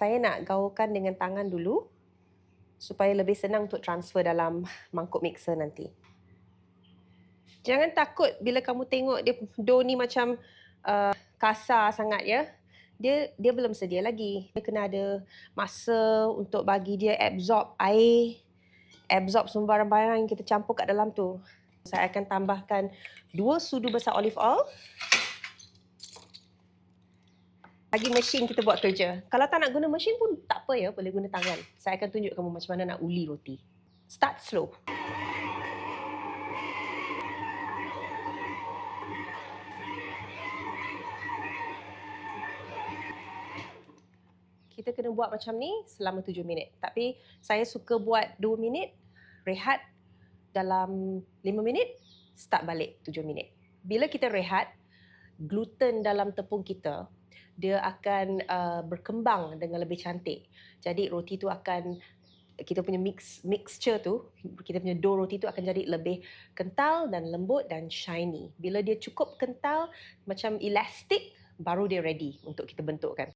saya nak gaulkan dengan tangan dulu supaya lebih senang untuk transfer dalam mangkuk mixer nanti. Jangan takut bila kamu tengok dia dough ni macam kasar sangat ya. Dia belum sedia lagi. Dia kena ada masa untuk bagi dia absorb air, absorb semua barang-barang yang kita campur kat dalam tu. Saya akan tambahkan 2 sudu besar olive oil. Bagi mesin kita buat kerja. Kalau tak nak guna mesin pun tak apa ya, boleh guna tangan. Saya akan tunjuk kamu macam mana nak uli roti. Start slow. Kita kena buat macam ni selama 7 minit. Tapi saya suka buat 2 minit, rehat dalam 5 minit, start balik 7 minit. Bila kita rehat, gluten dalam tepung kita, dia akan berkembang dengan lebih cantik. Jadi roti tu akan, kita punya mixture tu, kita punya dough roti tu akan jadi lebih kental dan lembut dan shiny. Bila dia cukup kental, macam elastik, baru dia ready untuk kita bentukkan.